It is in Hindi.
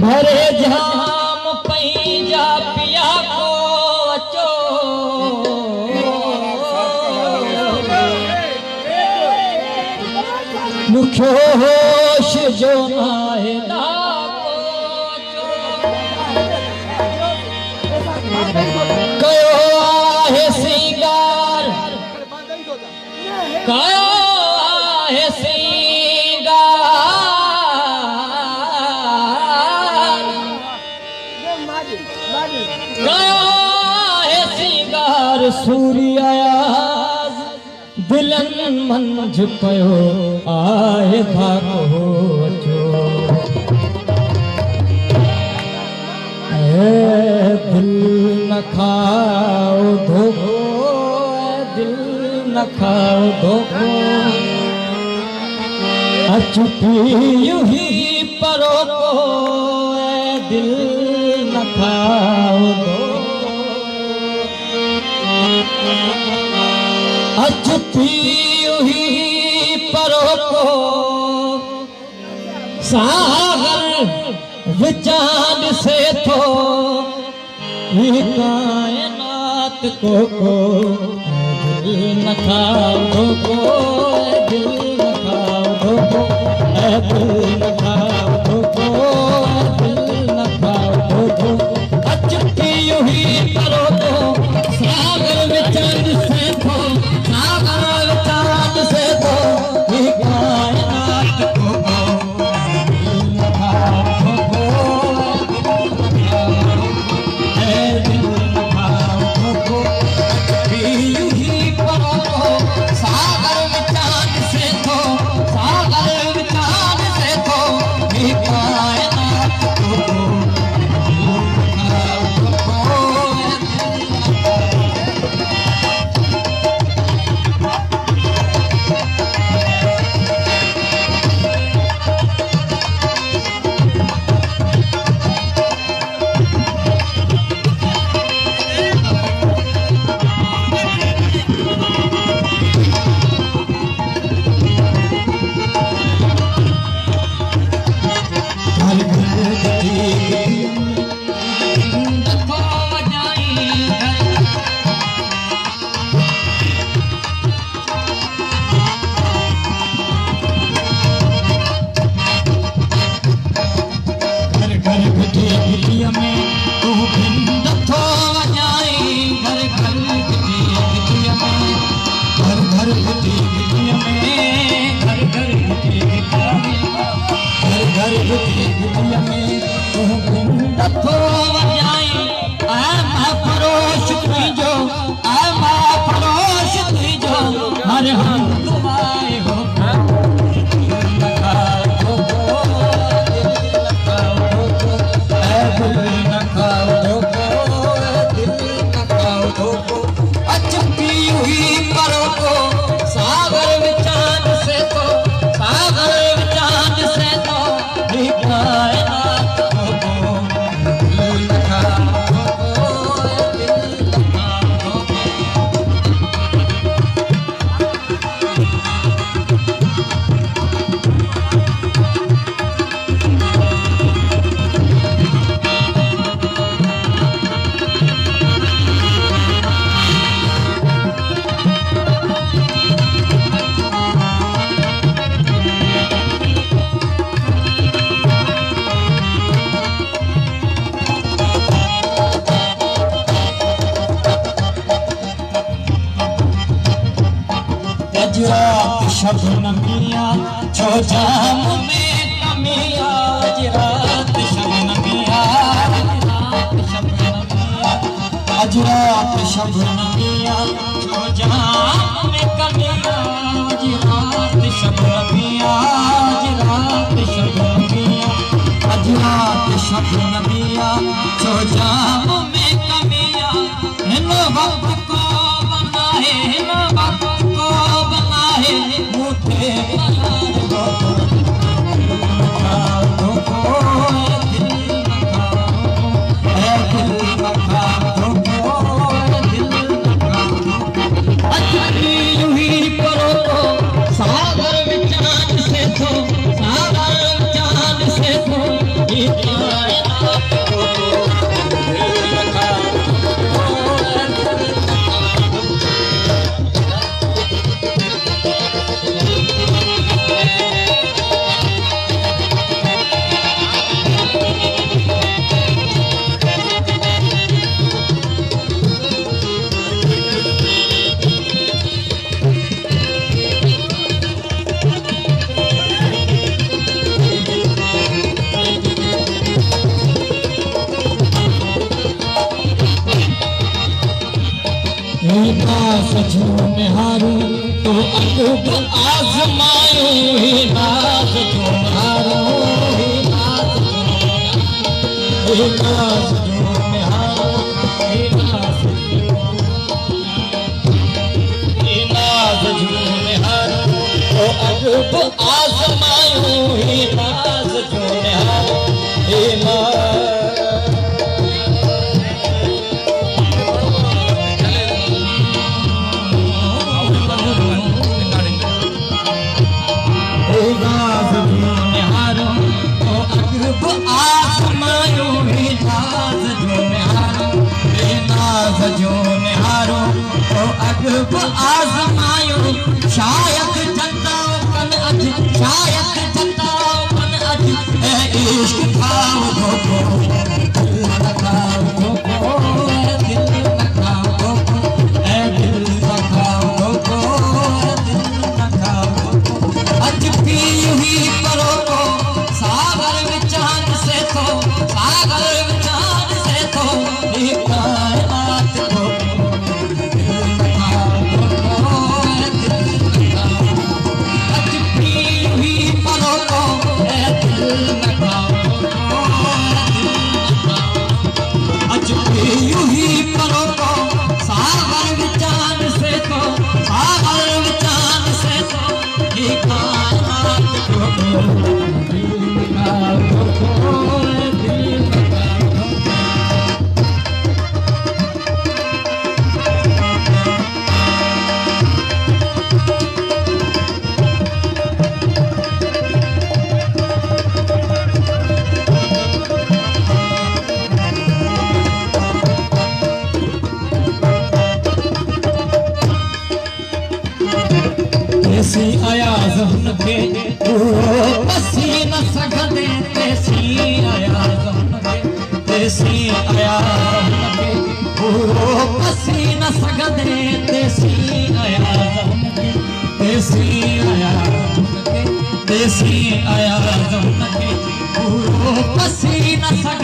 भरे जाम पैजा पिया को अचो मुख्यो होश जो नाहे ना कयो आहे सिंगार कयो आहे सिंगार सूर्य दिलन मंझ पयो आहे भागो अचो दिल न खाओ धोखो दिल न खाओ धोखो चुपी यूं ही परोको दिल न खाओ धोखो चुपी यूं ही परोको सागर विचार से तो कायनात को दिल न खाओ को दिल न खाओ को दिल न खाओ को दिल न खाओ को अचुकी यूं ही करो तो सागर विचार से तो सागर विचार से तो कायनात को शबनमिया छो जाम में कमिया अजरात शबनमिया अजरात शबनमिया छो जाम में कमिया अजरात शबनमिया अजरात शबनमिया अजरात शबनमिया छो जाम में कमिया इन वक्त को बनाए इन वक्त को बनाए मुझे सागर विचार से तो सागर विचार से तो सजो निहारो तो अकब आज़मायो हे नाज़ जो निहारो हे नाज़ जो निहारो हे नाज़ जो निहारो तो अकब आज़मायो हे नाज़ जो निहारो हे नाज़ अकब आज़मायो शायद जतावन अज शायद जतावन अज ए इश्क खाओ धोखो दिल न खाओ धोखो दिल न खाओ धोखो ए दिल न खाओ धोखो दिल न खाओ धोखो अज भी ही करो को सागर विचार से तो सागर विचार से तो कायनात को तेसी आया ज़हन के बसी न सघंदे तेसी आया ज़हन के तेसी आया ज़हन के बसी न सघंदे तेसी आया ज़हन के तेसी आया ज़हन के तेसी आया ज़हन के बसी न सघंदे